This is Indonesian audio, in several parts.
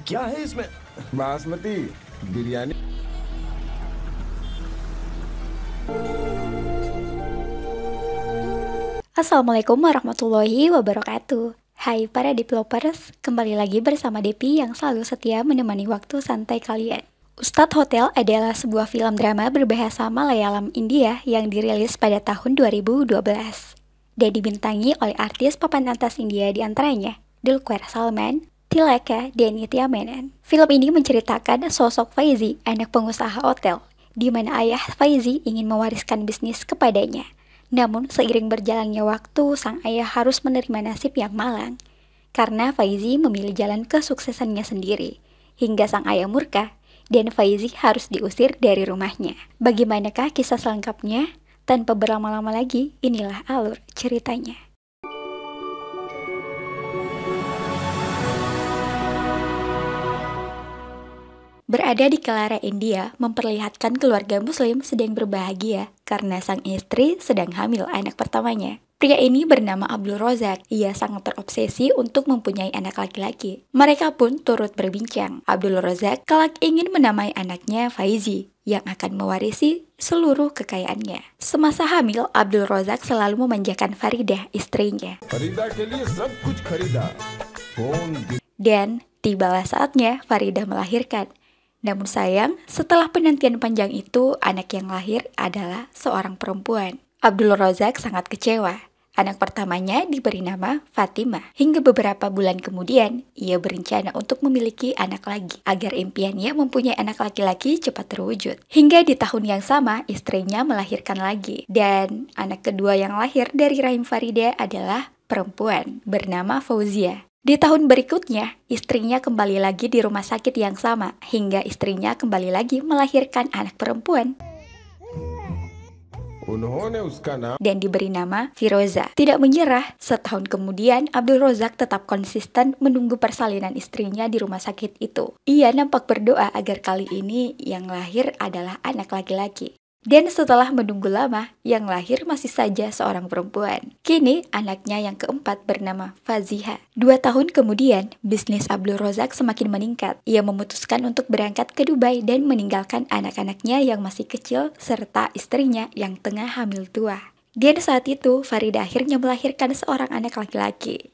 क्या है इसमें? बासमती biryani. Assalamualaikum warahmatullahi wabarakatuh. Hai para developers, kembali lagi bersama Depi yang selalu setia menemani waktu santai kalian. Ustadz Hotel adalah sebuah film drama berbahasa Malayalam India yang dirilis pada tahun 2012 dan dibintangi oleh artis papan atas India diantaranya Dulquer Salman, Tilaka, dan Nitya Menon. Film ini menceritakan sosok Faizi, anak pengusaha hotel, di mana ayah Faizi ingin mewariskan bisnis kepadanya. Namun, seiring berjalannya waktu, sang ayah harus menerima nasib yang malang, karena Faizi memilih jalan kesuksesannya sendiri, hingga sang ayah murka, dan Faizi harus diusir dari rumahnya. Bagaimanakah kisah selengkapnya? Tanpa berlama-lama lagi, inilah alur ceritanya. Berada di Kelara, India, memperlihatkan keluarga muslim sedang berbahagia karena sang istri sedang hamil anak pertamanya. Pria ini bernama Abdul Rozak. Ia sangat terobsesi untuk mempunyai anak laki-laki. Mereka pun turut berbincang. Abdul Rozak kelak ingin menamai anaknya Faizi, yang akan mewarisi seluruh kekayaannya. Semasa hamil, Abdul Rozak selalu memanjakan Faridah, istrinya. Dan tibalah saatnya Faridah melahirkan. Namun sayang, setelah penantian panjang itu, anak yang lahir adalah seorang perempuan. Abdul Rozak sangat kecewa. Anak pertamanya diberi nama Fatimah. Hingga beberapa bulan kemudian, ia berencana untuk memiliki anak lagi, agar impiannya mempunyai anak laki-laki cepat terwujud. Hingga di tahun yang sama, istrinya melahirkan lagi. Dan anak kedua yang lahir dari rahim Farida adalah perempuan, bernama Fauzia. Di tahun berikutnya, istrinya kembali lagi di rumah sakit yang sama, hingga istrinya kembali lagi melahirkan anak perempuan dan diberi nama Firoza. Tidak menyerah, setahun kemudian Abdul Rozak tetap konsisten menunggu persalinan istrinya di rumah sakit itu. Ia nampak berdoa agar kali ini yang lahir adalah anak laki-laki. Dan setelah menunggu lama, yang lahir masih saja seorang perempuan. Kini, anaknya yang keempat bernama Faziha. 2 tahun kemudian, bisnis Abdul Rozak semakin meningkat. Ia memutuskan untuk berangkat ke Dubai dan meninggalkan anak-anaknya yang masih kecil, serta istrinya yang tengah hamil tua. Dan saat itu, Farida akhirnya melahirkan seorang anak laki-laki.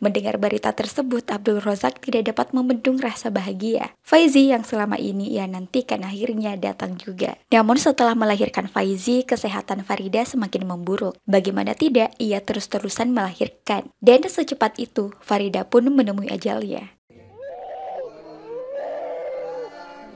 Mendengar berita tersebut, Abdul Rozak tidak dapat membendung rasa bahagia. Faizi yang selama ini ia nantikan akhirnya datang juga. Namun setelah melahirkan Faizi, kesehatan Farida semakin memburuk. Bagaimana tidak, ia terus-terusan melahirkan. Dan secepat itu, Farida pun menemui ajalnya.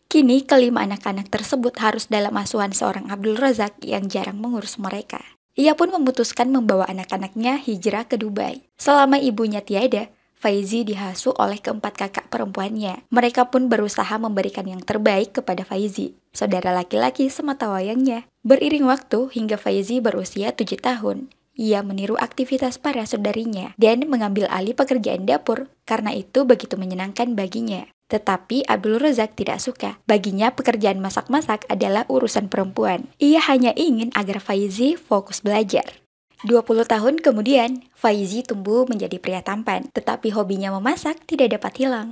Kini, kelima anak-anak tersebut harus dalam asuhan seorang Abdul Rozak yang jarang mengurus mereka. Ia pun memutuskan membawa anak-anaknya hijrah ke Dubai. Selama ibunya tiada, Faizi dihasuh oleh keempat kakak perempuannya. Mereka pun berusaha memberikan yang terbaik kepada Faizi, saudara laki-laki semata wayangnya. Beriring waktu hingga Faizi berusia 7 tahun. Ia meniru aktivitas para saudarinya dan mengambil alih pekerjaan dapur karena itu begitu menyenangkan baginya. Tetapi Abdul Rozak tidak suka. Baginya pekerjaan masak-masak adalah urusan perempuan. Ia hanya ingin agar Faizi fokus belajar. 20 tahun kemudian, Faizi tumbuh menjadi pria tampan. Tetapi hobinya memasak tidak dapat hilang.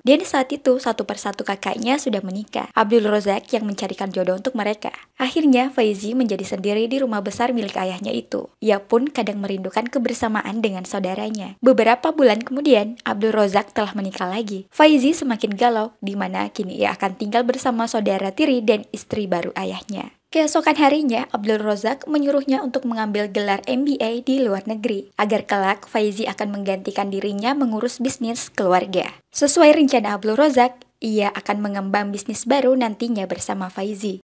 Dan saat itu, satu persatu kakaknya sudah menikah. Abdul Rozak yang mencarikan jodoh untuk mereka. Akhirnya, Faizi menjadi sendiri di rumah besar milik ayahnya itu. Ia pun kadang merindukan kebersamaan dengan saudaranya. Beberapa bulan kemudian, Abdul Rozak telah menikah lagi. Faizi semakin galau, di mana kini ia akan tinggal bersama saudara tiri dan istri baru ayahnya. Keesokan harinya, Abdul Rozak menyuruhnya untuk mengambil gelar MBA di luar negeri, agar kelak Faizi akan menggantikan dirinya mengurus bisnis keluarga. Sesuai rencana Abdul Rozak, ia akan mengembang bisnis baru nantinya bersama Faizi.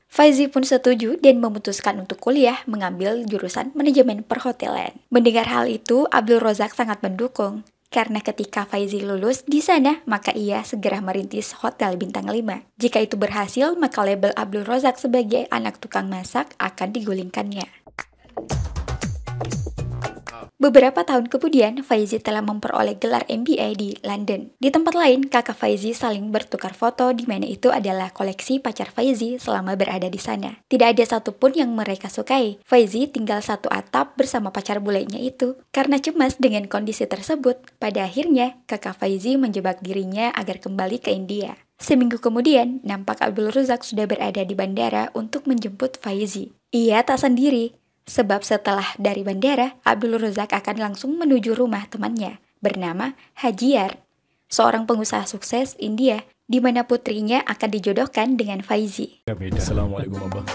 Faizi pun setuju dan memutuskan untuk kuliah mengambil jurusan manajemen perhotelan. Mendengar hal itu, Abdul Rozak sangat mendukung. Karena ketika Faizi lulus di sana, maka ia segera merintis hotel bintang 5. Jika itu berhasil, maka label Abdul Rozak sebagai anak tukang masak akan digulingkannya. Beberapa tahun kemudian, Faizi telah memperoleh gelar MBA di London. Di tempat lain, kakak Faizi saling bertukar foto di mana itu adalah koleksi pacar Faizi selama berada di sana. Tidak ada satupun yang mereka sukai. Faizi tinggal satu atap bersama pacar bulenya itu. Karena cemas dengan kondisi tersebut, pada akhirnya kakak Faizi menjebak dirinya agar kembali ke India. Seminggu kemudian, nampak Abdul Razak sudah berada di bandara untuk menjemput Faizi. Ia tak sendiri. Sebab setelah dari bandara, Abdul Razak akan langsung menuju rumah temannya bernama Hajiar, seorang pengusaha sukses India, di mana putrinya akan dijodohkan dengan Faizi. Assalamualaikum Abah.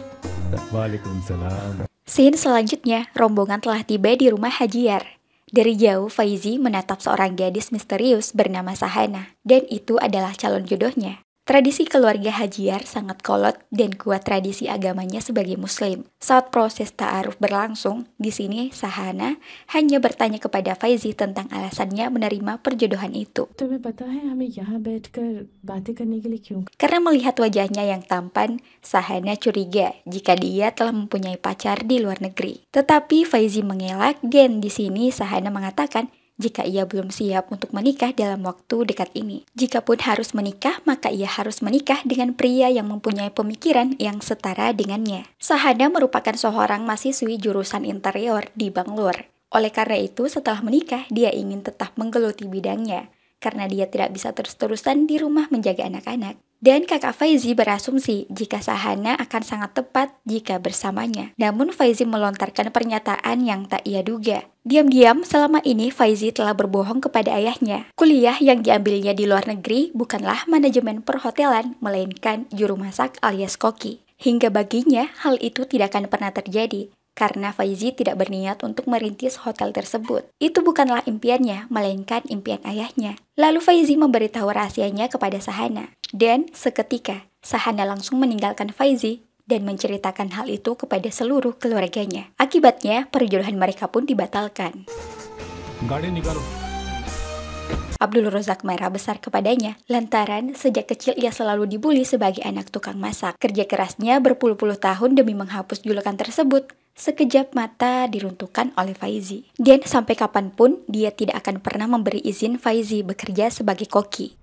Waalaikumsalam. Scene selanjutnya, rombongan telah tiba di rumah Hajiar. Dari jauh, Faizi menatap seorang gadis misterius bernama Sahana, dan itu adalah calon jodohnya. Tradisi keluarga Hajiar sangat kolot dan kuat tradisi agamanya sebagai muslim. Saat proses ta'aruf berlangsung, di sini Sahana hanya bertanya kepada Faizi tentang alasannya menerima perjodohan itu. Karena melihat wajahnya yang tampan, Sahana curiga jika dia telah mempunyai pacar di luar negeri. Tetapi Faizi mengelak dan di sini Sahana mengatakan jika ia belum siap untuk menikah dalam waktu dekat ini. Jikapun harus menikah, maka ia harus menikah dengan pria yang mempunyai pemikiran yang setara dengannya. Sahana merupakan seorang mahasiswi jurusan interior di Bangalore. Oleh karena itu, setelah menikah, dia ingin tetap menggeluti bidangnya, karena dia tidak bisa terus-terusan di rumah menjaga anak-anak. Dan kakak Faizi berasumsi jika Sahana akan sangat tepat jika bersamanya. Namun Faizi melontarkan pernyataan yang tak ia duga. Diam-diam selama ini Faizi telah berbohong kepada ayahnya. Kuliah yang diambilnya di luar negeri bukanlah manajemen perhotelan, melainkan juru masak alias koki. Hingga baginya hal itu tidak akan pernah terjadi. Karena Faizi tidak berniat untuk merintis hotel tersebut. Itu bukanlah impiannya, melainkan impian ayahnya. Lalu Faizi memberitahu rahasianya kepada Sahana. Dan seketika, Sahana langsung meninggalkan Faizi dan menceritakan hal itu kepada seluruh keluarganya. Akibatnya, perjodohan mereka pun dibatalkan. Abdul Razak marah besar kepadanya, lantaran sejak kecil ia selalu dibully sebagai anak tukang masak. Kerja kerasnya berpuluh-puluh tahun demi menghapus julukan tersebut. Sekejap mata diruntuhkan oleh Faizi. Dan sampai kapanpun, dia tidak akan pernah memberi izin Faizi bekerja sebagai koki.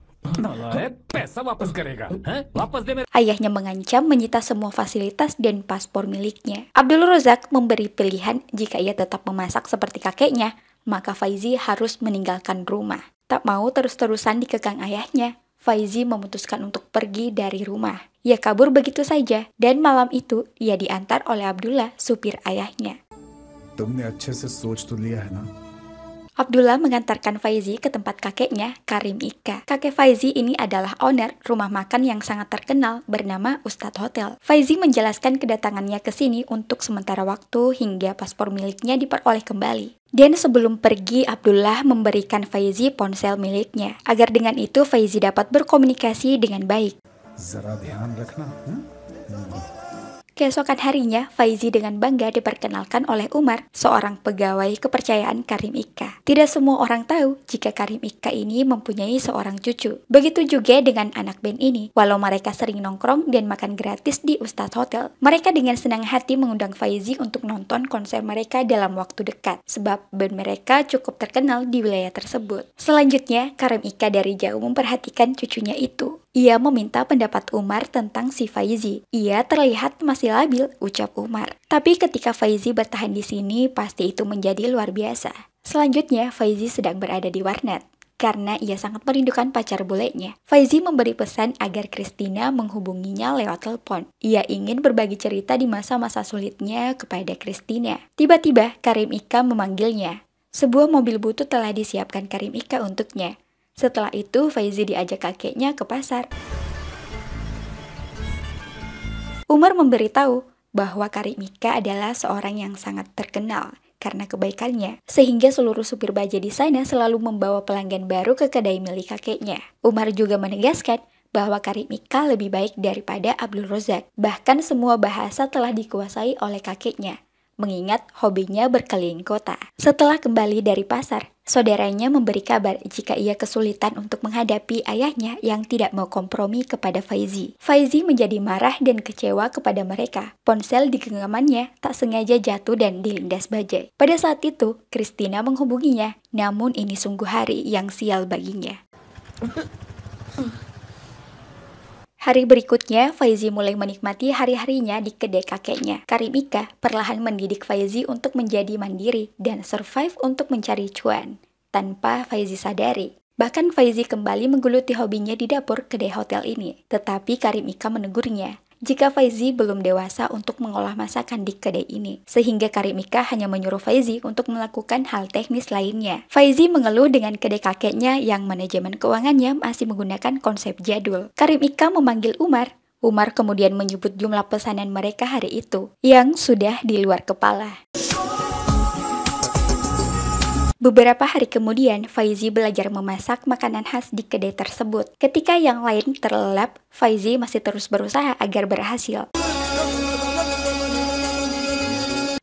Ayahnya mengancam menyita semua fasilitas dan paspor miliknya. Abdul Razak memberi pilihan jika ia tetap memasak seperti kakeknya, maka Faizi harus meninggalkan rumah. Tak mau terus-terusan dikekang ayahnya, Faizi memutuskan untuk pergi dari rumah. Ia kabur begitu saja, dan malam itu ia diantar oleh Abdullah, supir ayahnya. Abdullah mengantarkan Faizi ke tempat kakeknya, Karim Ika. Kakek Faizi ini adalah owner rumah makan yang sangat terkenal bernama Ustadz Hotel. Faizi menjelaskan kedatangannya ke sini untuk sementara waktu hingga paspor miliknya diperoleh kembali. Dan sebelum pergi, Abdullah memberikan Faizi ponsel miliknya, agar dengan itu Faizi dapat berkomunikasi dengan baik. Keesokan harinya, Faizi dengan bangga diperkenalkan oleh Umar, seorang pegawai kepercayaan Karim Ika. Tidak semua orang tahu jika Karim Ika ini mempunyai seorang cucu. Begitu juga dengan anak band ini. Walau mereka sering nongkrong dan makan gratis di Ustadz Hotel, mereka dengan senang hati mengundang Faizi untuk nonton konser mereka dalam waktu dekat, sebab band mereka cukup terkenal di wilayah tersebut. Selanjutnya, Karim Ika dari jauh memperhatikan cucunya itu. Ia meminta pendapat Umar tentang si Faizi. Ia terlihat masih labil, ucap Umar. Tapi ketika Faizi bertahan di sini, pasti itu menjadi luar biasa. Selanjutnya, Faizi sedang berada di warnet. Karena ia sangat merindukan pacar bulenya, Faizi memberi pesan agar Christina menghubunginya lewat telepon. Ia ingin berbagi cerita di masa-masa sulitnya kepada Christina. Tiba-tiba, Karim Ika memanggilnya. Sebuah mobil butut telah disiapkan Karim Ika untuknya. Setelah itu, Faizi diajak kakeknya ke pasar. Umar memberitahu bahwa Karim Ika adalah seorang yang sangat terkenal karena kebaikannya, sehingga seluruh supir baja di sana selalu membawa pelanggan baru ke kedai milik kakeknya. Umar juga menegaskan bahwa Karim Ika lebih baik daripada Abdul Razak. Bahkan semua bahasa telah dikuasai oleh kakeknya, mengingat hobinya berkeliling kota. Setelah kembali dari pasar, Saudaranya memberi kabar jika ia kesulitan untuk menghadapi ayahnya yang tidak mau kompromi kepada Faizi. Faizi menjadi marah dan kecewa kepada mereka. Ponsel di genggamannya tak sengaja jatuh dan dilindas bajai. Pada saat itu, Christina menghubunginya, namun ini sungguh hari yang sial baginya. Hari berikutnya, Faizi mulai menikmati hari-harinya di kedai kakeknya. Karim Ika perlahan mendidik Faizi untuk menjadi mandiri dan survive untuk mencari cuan, tanpa Faizi sadari. Bahkan Faizi kembali menggeluti hobinya di dapur kedai hotel ini. Tetapi Karim Ika menegurnya jika Faizi belum dewasa untuk mengolah masakan di kedai ini, sehingga Karim Ika hanya menyuruh Faizi untuk melakukan hal teknis lainnya. Faizi mengeluh dengan kedai kakeknya yang manajemen keuangannya masih menggunakan konsep jadul. Karim Ika memanggil Umar. Umar kemudian menyebut jumlah pesanan mereka hari itu, yang sudah di luar kepala. Beberapa hari kemudian, Faizi belajar memasak makanan khas di kedai tersebut. Ketika yang lain terlelap, Faizi masih terus berusaha agar berhasil.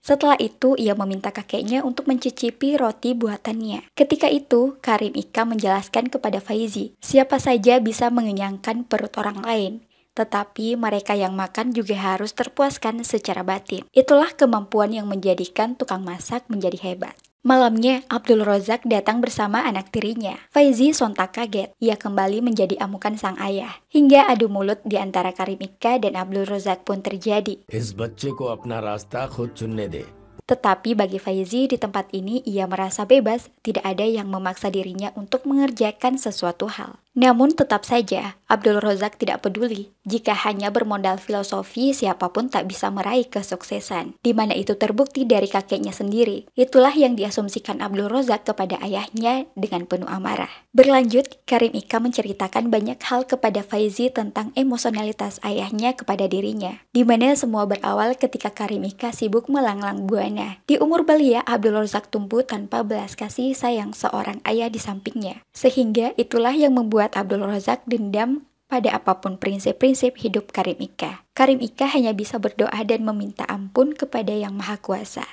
Setelah itu, ia meminta kakeknya untuk mencicipi roti buatannya. Ketika itu, Karim Ika menjelaskan kepada Faizi, siapa saja bisa mengenyangkan perut orang lain, tetapi mereka yang makan juga harus terpuaskan secara batin. Itulah kemampuan yang menjadikan tukang masak menjadi hebat. Malamnya, Abdul Rozak datang bersama anak tirinya. Faizi sontak kaget. Ia kembali menjadi amukan sang ayah. Hingga adu mulut di antara Karim Ika dan Abdul Rozak pun terjadi. इस बच्चे को अपना रास्ता खुद चुनने दे. Tetapi bagi Faizi di tempat ini ia merasa bebas, tidak ada yang memaksa dirinya untuk mengerjakan sesuatu hal. Namun tetap saja, Abdul Rozak tidak peduli jika hanya bermodal filosofi siapapun tak bisa meraih kesuksesan, di mana itu terbukti dari kakeknya sendiri. Itulah yang diasumsikan Abdul Rozak kepada ayahnya dengan penuh amarah. Berlanjut, Karim Ika menceritakan banyak hal kepada Faizi tentang emosionalitas ayahnya kepada dirinya, di mana semua berawal ketika Karim Ika sibuk melanglang buana. Di umur belia, Abdul Rozak tumbuh tanpa belas kasih sayang seorang ayah di sampingnya. Sehingga itulah yang membuat Abdul Rozak dendam pada apapun prinsip-prinsip hidup Karim Ika. Karim Ika hanya bisa berdoa dan meminta ampun kepada Yang Maha Kuasa.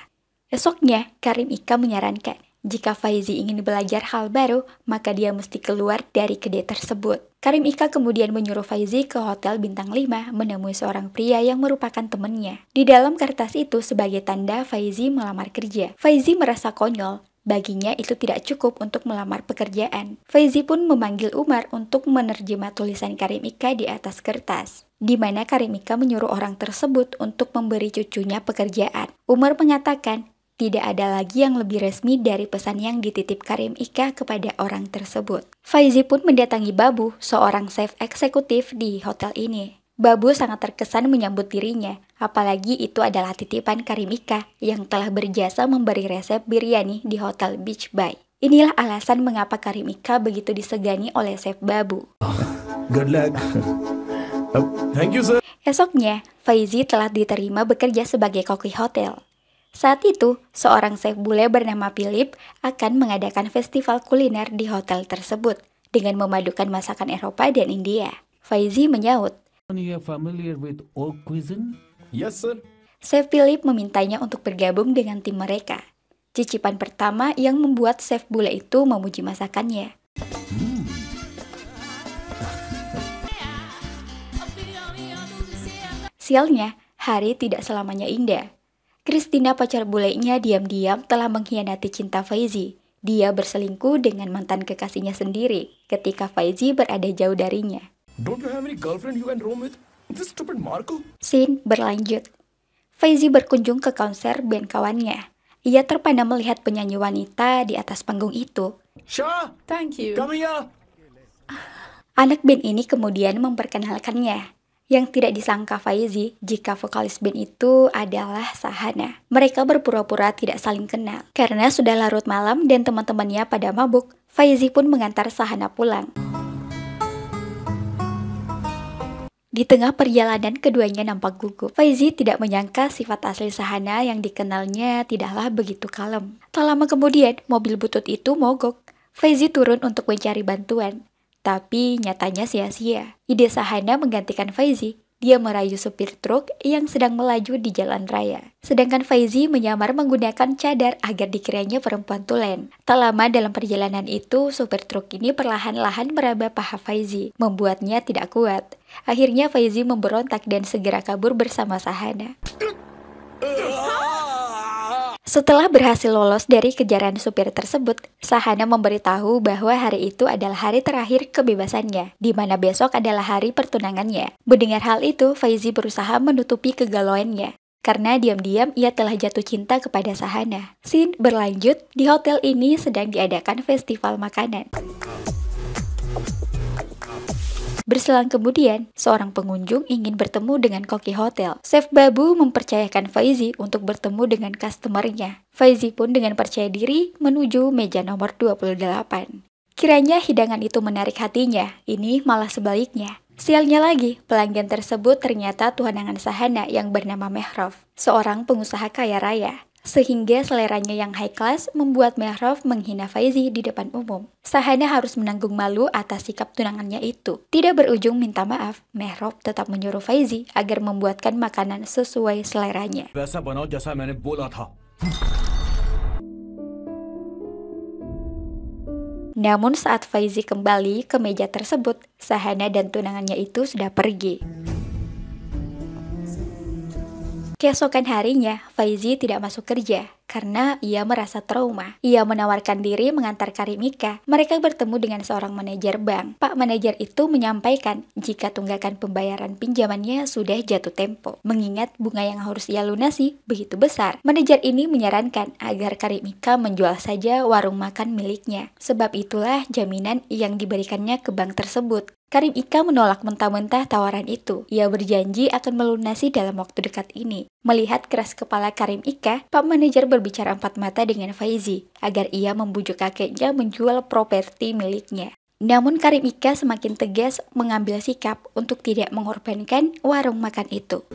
Esoknya, Karim Ika menyarankan, jika Faizi ingin belajar hal baru, maka dia mesti keluar dari kedai tersebut. Karim Ika kemudian menyuruh Faizi ke Hotel Bintang 5 menemui seorang pria yang merupakan temannya. Di dalam kertas itu sebagai tanda Faizi melamar kerja. Faizi merasa konyol. Baginya itu tidak cukup untuk melamar pekerjaan. Faizi pun memanggil Umar untuk menerjemah tulisan Karim Ika di atas kertas, di mana Karim Ika menyuruh orang tersebut untuk memberi cucunya pekerjaan. Umar mengatakan, tidak ada lagi yang lebih resmi dari pesan yang dititip Karim Ika kepada orang tersebut. Faizi pun mendatangi Babu, seorang chef eksekutif di hotel ini. Babu sangat terkesan menyambut dirinya, apalagi itu adalah titipan Karim Ika yang telah berjasa memberi resep biryani di Hotel Beach Bay. Inilah alasan mengapa Karim Ika begitu disegani oleh chef Babu. Good luck. Thank you, sir. Esoknya, Faizi telah diterima bekerja sebagai koki hotel. Saat itu, seorang chef bule bernama Philip akan mengadakan festival kuliner di hotel tersebut dengan memadukan masakan Eropa dan India. Faizi menyaut. You are familiar with oak cuisine? Yes, sir. Chef Philip memintanya untuk bergabung dengan tim mereka. Cicipan pertama yang membuat chef bule itu memuji masakannya. Sialnya, hari tidak selamanya indah. Christina, pacar bulenya, diam-diam telah mengkhianati cinta Faizi. Dia berselingkuh dengan mantan kekasihnya sendiri ketika Faizi berada jauh darinya. Don't you have any girlfriend you can roam with? This stupid Marco. Scene berlanjut. Faizi berkunjung ke konser band kawannya. Ia terpana melihat penyanyi wanita di atas panggung itu. Shah, Thank you. come here. Anak band ini kemudian memperkenalkannya. Yang tidak disangka Faizi jika vokalis band itu adalah Sahana. Mereka berpura-pura tidak saling kenal. Karena sudah larut malam dan teman-temannya pada mabuk, Faizi pun mengantar Sahana pulang. Di tengah perjalanan keduanya nampak gugup. Faizi tidak menyangka sifat asli Sahana yang dikenalnya tidaklah begitu kalem. Tak lama kemudian, mobil butut itu mogok. Faizi turun untuk mencari bantuan. Tapi nyatanya sia-sia. Ide Sahana menggantikan Faizi Dia merayu supir truk yang sedang melaju di jalan raya. Sedangkan Faizi menyamar menggunakan cadar agar dikiranya perempuan tulen. Tak lama dalam perjalanan itu, supir truk ini perlahan-lahan meraba paha Faizi, membuatnya tidak kuat. Akhirnya Faizi memberontak dan segera kabur bersama Sahana. Setelah berhasil lolos dari kejaran supir tersebut, Sahana memberitahu bahwa hari itu adalah hari terakhir kebebasannya, di mana besok adalah hari pertunangannya. Mendengar hal itu, Faizi berusaha menutupi kegalauannya. Karena diam-diam ia telah jatuh cinta kepada Sahana. Scene berlanjut, di hotel ini sedang diadakan festival makanan. Berselang kemudian, seorang pengunjung ingin bertemu dengan koki hotel. Chef Babu mempercayakan Faizi untuk bertemu dengan customernya. Faizi pun dengan percaya diri menuju meja nomor 28. Kiranya hidangan itu menarik hatinya, ini malah sebaliknya. Sialnya lagi, pelanggan tersebut ternyata tunangan Sahana yang bernama Mehrov, seorang pengusaha kaya raya. Sehingga seleranya yang high class membuat Mehrov menghina Faizi di depan umum. Sahana harus menanggung malu atas sikap tunangannya itu. Tidak berujung minta maaf, Mehrov tetap menyuruh Faizi agar membuatkan makanan sesuai seleranya. Namun saat Faizi kembali ke meja tersebut, Sahana dan tunangannya itu sudah pergi. Keesokan harinya, Faizi tidak masuk kerja karena ia merasa trauma. Ia menawarkan diri mengantar Karimika. Mereka bertemu dengan seorang manajer bank. Pak manajer itu menyampaikan jika tunggakan pembayaran pinjamannya sudah jatuh tempo. Mengingat bunga yang harus ia lunasi begitu besar, manajer ini menyarankan agar Karimika menjual saja warung makan miliknya. Sebab itulah jaminan yang diberikannya ke bank tersebut. Karimika menolak mentah-mentah tawaran itu. Ia berjanji akan melunasi dalam waktu dekat ini. Melihat keras kepala Karimika, Pak manajer berbicara empat mata dengan Faizi agar ia membujuk kakeknya menjual properti miliknya. Namun Karimika semakin tegas mengambil sikap untuk tidak mengorbankan warung makan itu.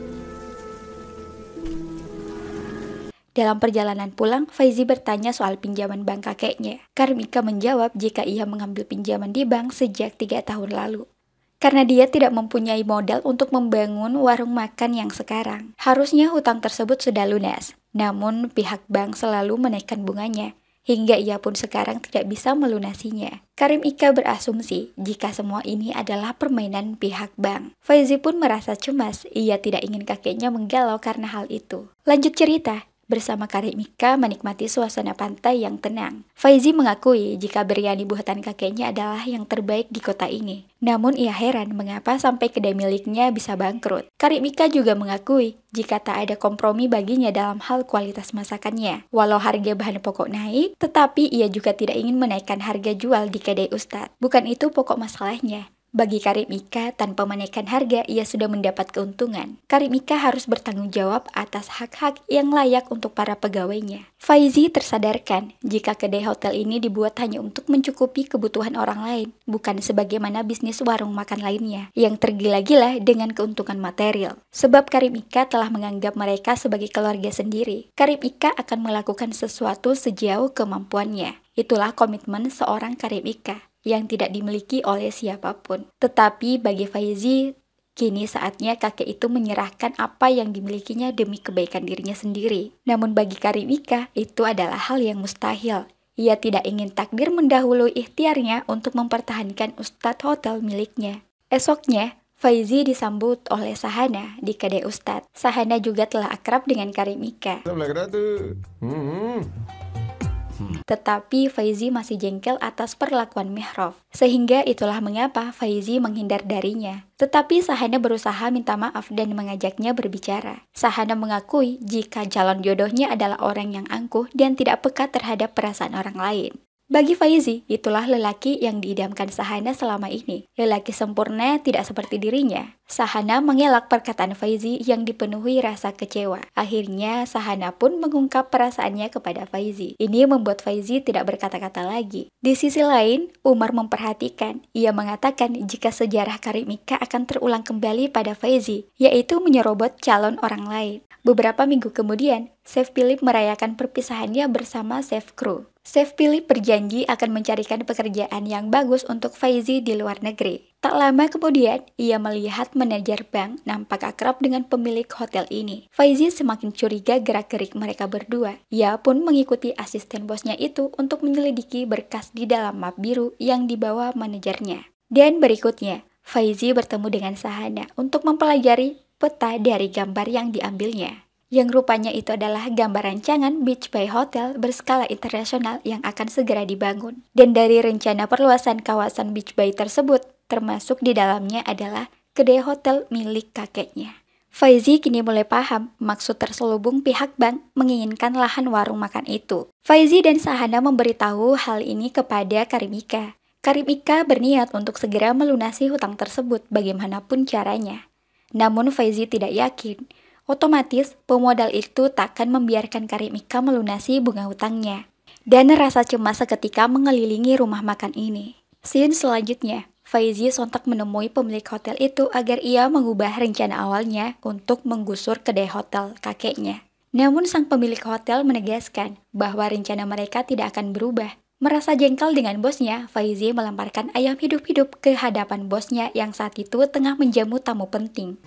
Dalam perjalanan pulang, Faizi bertanya soal pinjaman bank kakeknya. Karimika menjawab jika ia mengambil pinjaman di bank sejak 3 tahun lalu. Karena dia tidak mempunyai modal untuk membangun warung makan yang sekarang. Harusnya hutang tersebut sudah lunas. Namun pihak bank selalu menaikkan bunganya, hingga ia pun sekarang tidak bisa melunasinya. Karimika berasumsi jika semua ini adalah permainan pihak bank. Faizi pun merasa cemas, ia tidak ingin kakeknya menggalau karena hal itu. Lanjut cerita. Bersama Karimika menikmati suasana pantai yang tenang. Faizi mengakui jika biryani buatan kakeknya adalah yang terbaik di kota ini. Namun ia heran mengapa sampai kedai miliknya bisa bangkrut. Karimika juga mengakui jika tak ada kompromi baginya dalam hal kualitas masakannya. Walau harga bahan pokok naik, tetapi ia juga tidak ingin menaikkan harga jual di kedai Ustadz. Bukan itu pokok masalahnya. Bagi Karimika, tanpa menaikkan harga, ia sudah mendapat keuntungan. Karimika harus bertanggung jawab atas hak-hak yang layak untuk para pegawainya. Faizi tersadarkan jika kedai hotel ini dibuat hanya untuk mencukupi kebutuhan orang lain, bukan sebagaimana bisnis warung makan lainnya, yang tergila-gila dengan keuntungan material. Sebab Karimika telah menganggap mereka sebagai keluarga sendiri. Karimika akan melakukan sesuatu sejauh kemampuannya. Itulah komitmen seorang Karimika yang tidak dimiliki oleh siapapun. Tetapi bagi Faizi, kini saatnya kakek itu menyerahkan apa yang dimilikinya demi kebaikan dirinya sendiri. Namun bagi Karimika, itu adalah hal yang mustahil. Ia tidak ingin takdir mendahului ikhtiarnya untuk mempertahankan Ustadz hotel miliknya. Esoknya, Faizi disambut oleh Sahana di kedai Ustadz. Sahana juga telah akrab dengan Karimika. Tetapi Faizi masih jengkel atas perlakuan Mehrov. Sehingga itulah mengapa Faizi menghindar darinya. Tetapi Sahana berusaha minta maaf dan mengajaknya berbicara. Sahana mengakui jika calon jodohnya adalah orang yang angkuh dan tidak peka terhadap perasaan orang lain. Bagi Faizi, itulah lelaki yang diidamkan Sahana selama ini. Lelaki sempurna tidak seperti dirinya. Sahana mengelak perkataan Faizi yang dipenuhi rasa kecewa. Akhirnya Sahana pun mengungkap perasaannya kepada Faizi. Ini membuat Faizi tidak berkata-kata lagi. Di sisi lain, Umar memperhatikan. Ia mengatakan jika sejarah Karimika akan terulang kembali pada Faizi, yaitu menyerobot calon orang lain. Beberapa minggu kemudian, Chef Philip merayakan perpisahannya bersama Chef Kru. Chef Philip berjanji akan mencarikan pekerjaan yang bagus untuk Faizi di luar negeri. Tak lama kemudian, ia melihat manajer bank nampak akrab dengan pemilik hotel ini. Faizi semakin curiga gerak-gerik mereka berdua. Ia pun mengikuti asisten bosnya itu untuk menyelidiki berkas di dalam map biru yang dibawa manajernya. Dan berikutnya, Faizi bertemu dengan Sahana untuk mempelajari peta dari gambar yang diambilnya. Yang rupanya itu adalah gambar rancangan Beach Bay Hotel berskala internasional yang akan segera dibangun. Dan dari rencana perluasan kawasan Beach Bay tersebut, termasuk di dalamnya adalah kedai hotel milik kakeknya. Faizi kini mulai paham maksud terselubung pihak bank menginginkan lahan warung makan itu. Faizi dan Sahana memberitahu hal ini kepada Karim Ika. Karim Ika berniat untuk segera melunasi hutang tersebut bagaimanapun caranya. Namun Faizi tidak yakin. Otomatis, pemodal itu takkan membiarkan Karim Ika melunasi bunga hutangnya. Dan rasa cemas seketika mengelilingi rumah makan ini. Scene selanjutnya, Faizi sontak menemui pemilik hotel itu agar ia mengubah rencana awalnya untuk menggusur kedai hotel kakeknya. Namun sang pemilik hotel menegaskan bahwa rencana mereka tidak akan berubah. Merasa jengkel dengan bosnya, Faizi melemparkan ayam hidup-hidup ke hadapan bosnya yang saat itu tengah menjamu tamu penting.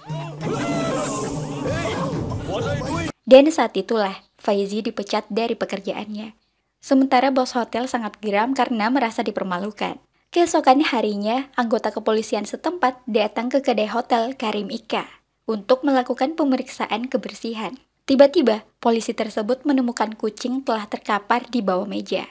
Dan saat itulah Faizi dipecat dari pekerjaannya. Sementara bos hotel sangat geram karena merasa dipermalukan. Keesokan harinya, anggota kepolisian setempat datang ke kedai hotel Karim Ika untuk melakukan pemeriksaan kebersihan. Tiba-tiba, polisi tersebut menemukan kucing telah terkapar di bawah meja.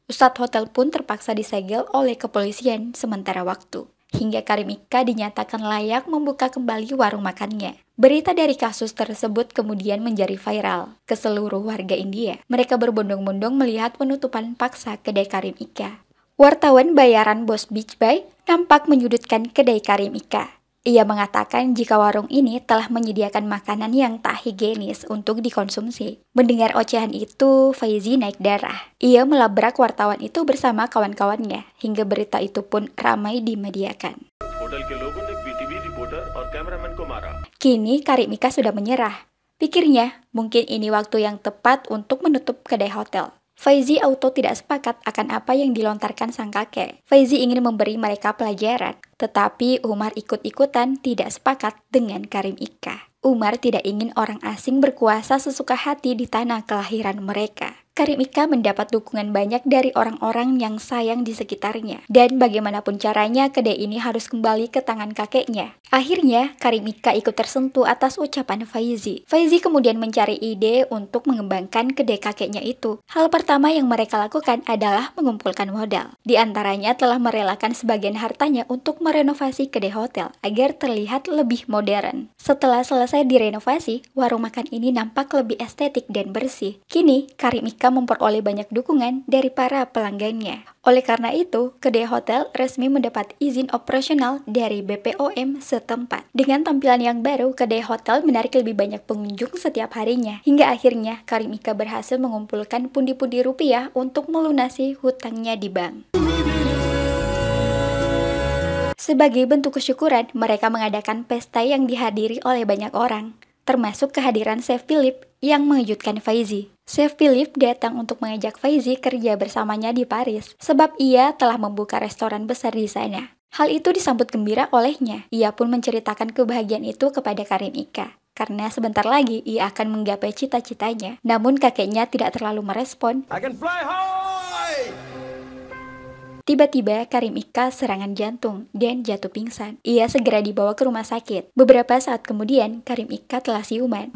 Ustadz hotel pun terpaksa disegel oleh kepolisian sementara waktu, hingga Karim Ika dinyatakan layak membuka kembali warung makannya. Berita dari kasus tersebut kemudian menjadi viral ke seluruh warga India. Mereka berbondong-bondong melihat penutupan paksa kedai Karim Ika. Wartawan bayaran bos Beach Bay nampak menyudutkan kedai Karim Ika. Ia mengatakan jika warung ini telah menyediakan makanan yang tak higienis untuk dikonsumsi. Mendengar ocehan itu, Faizi naik darah. Ia melabrak wartawan itu bersama kawan-kawannya, hingga berita itu pun ramai dimediakan. Kini Karim Ika sudah menyerah. Pikirnya, mungkin ini waktu yang tepat untuk menutup kedai hotel. Faizi auto tidak sepakat akan apa yang dilontarkan sang kakek. Faizi ingin memberi mereka pelajaran, tetapi Umar ikut-ikutan tidak sepakat dengan Karim Ika. Umar tidak ingin orang asing berkuasa sesuka hati di tanah kelahiran mereka. Karim Ika mendapat dukungan banyak dari orang-orang yang sayang di sekitarnya. Dan bagaimanapun caranya, kedai ini harus kembali ke tangan kakeknya. Akhirnya, Karim Ika ikut tersentuh atas ucapan Faizi. Faizi kemudian mencari ide untuk mengembangkan kedai kakeknya itu. Hal pertama yang mereka lakukan adalah mengumpulkan modal. Di antaranya telah merelakan sebagian hartanya untuk merenovasi kedai hotel agar terlihat lebih modern. Setelah selesai direnovasi, warung makan ini nampak lebih estetik dan bersih. Kini, Karim Ika memperoleh banyak dukungan dari para pelanggannya. Oleh karena itu, kedai hotel resmi mendapat izin operasional dari BPOM setempat. Dengan tampilan yang baru, kedai hotel menarik lebih banyak pengunjung setiap harinya. Hingga akhirnya, Karim Ika berhasil mengumpulkan pundi-pundi rupiah untuk melunasi hutangnya di bank. Sebagai bentuk kesyukuran, mereka mengadakan pesta yang dihadiri oleh banyak orang, termasuk kehadiran Chef Philip yang mengejutkan Faizi. Chef Philip datang untuk mengajak Faizi kerja bersamanya di Paris, sebab ia telah membuka restoran besar di sana. Hal itu disambut gembira olehnya. Ia pun menceritakan kebahagiaan itu kepada Karim Ika, karena sebentar lagi ia akan menggapai cita-citanya. Namun kakeknya tidak terlalu merespon. I can fly high! Tiba-tiba Karim Ika serangan jantung dan jatuh pingsan. Ia segera dibawa ke rumah sakit. Beberapa saat kemudian, Karim Ika telah siuman.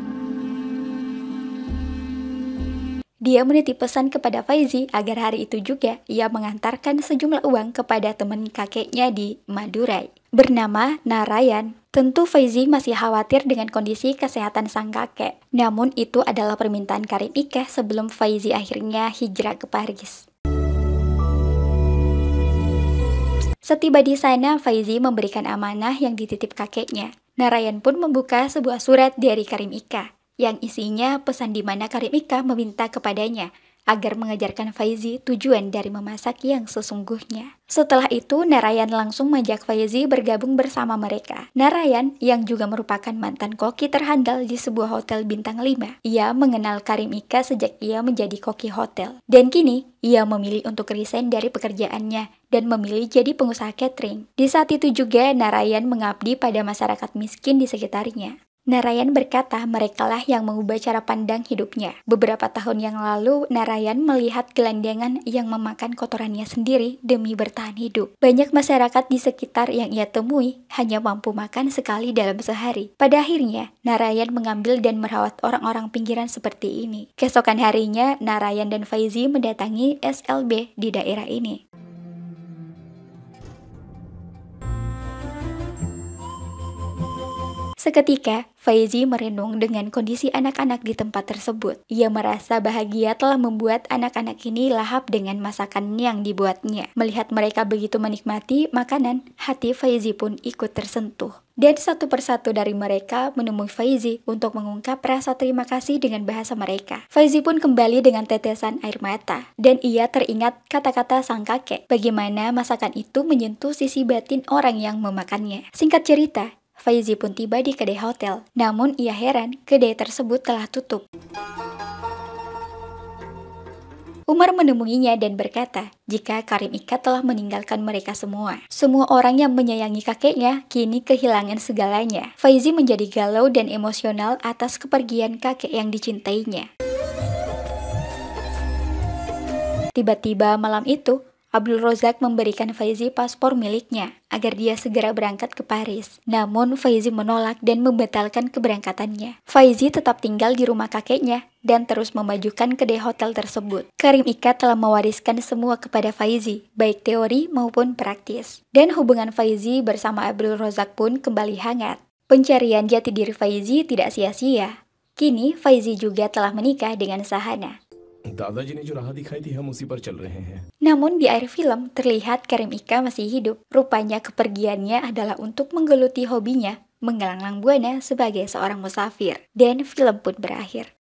Dia menitip pesan kepada Faizi agar hari itu juga ia mengantarkan sejumlah uang kepada teman kakeknya di Madurai, bernama Narayan. Tentu Faizi masih khawatir dengan kondisi kesehatan sang kakek. Namun itu adalah permintaan Karim Ika sebelum Faizi akhirnya hijrah ke Paris. Setiba di sana, Faizi memberikan amanah yang dititip kakeknya. Narayan pun membuka sebuah surat dari Karim Ika, yang isinya pesan di mana Karim Ika meminta kepadanya agar mengajarkan Faizi tujuan dari memasak yang sesungguhnya. Setelah itu, Narayan langsung mengajak Faizi bergabung bersama mereka. Narayan, yang juga merupakan mantan koki terhandal di sebuah hotel bintang 5, ia mengenal Karim Ika sejak ia menjadi koki hotel. Dan kini, ia memilih untuk resign dari pekerjaannya dan memilih jadi pengusaha catering. Di saat itu juga, Narayan mengabdi pada masyarakat miskin di sekitarnya. Narayan berkata merekalah yang mengubah cara pandang hidupnya. Beberapa tahun yang lalu, Narayan melihat gelandangan yang memakan kotorannya sendiri demi bertahan hidup. Banyak masyarakat di sekitar yang ia temui hanya mampu makan sekali dalam sehari. Pada akhirnya, Narayan mengambil dan merawat orang-orang pinggiran seperti ini. Keesokan harinya, Narayan dan Faizi mendatangi SLB di daerah ini. Seketika, Faizi merenung dengan kondisi anak-anak di tempat tersebut. Ia merasa bahagia telah membuat anak-anak ini lahap dengan masakan yang dibuatnya. Melihat mereka begitu menikmati makanan, hati Faizi pun ikut tersentuh. Dan satu persatu dari mereka menemui Faizi untuk mengungkap rasa terima kasih dengan bahasa mereka. Faizi pun kembali dengan tetesan air mata. Dan ia teringat kata-kata sang kakek, bagaimana masakan itu menyentuh sisi batin orang yang memakannya. Singkat cerita, Faizi pun tiba di kedai hotel, namun ia heran kedai tersebut telah tutup. Umar menemuinya dan berkata, jika Karim Ika telah meninggalkan mereka semua. Semua orang yang menyayangi kakeknya kini kehilangan segalanya. Faizi menjadi galau dan emosional atas kepergian kakek yang dicintainya. Tiba-tiba malam itu, Abdul Rozak memberikan Faizi paspor miliknya agar dia segera berangkat ke Paris. Namun Faizi menolak dan membatalkan keberangkatannya. Faizi tetap tinggal di rumah kakeknya dan terus memajukan kedai hotel tersebut. Karim Ika telah mewariskan semua kepada Faizi, baik teori maupun praktis. Dan hubungan Faizi bersama Abdul Rozak pun kembali hangat. Pencarian jati diri Faizi tidak sia-sia. Kini Faizi juga telah menikah dengan Sahana. दादाजी ने जो राह दिखाई थी हम उसी पर चल रहे हैं. Namun di akhir film terlihat Karim Ika masih hidup. Rupanya kepergiannya adalah untuk menggeluti hobinya, menggalang buana sebagai seorang musafir. Dan film pun berakhir.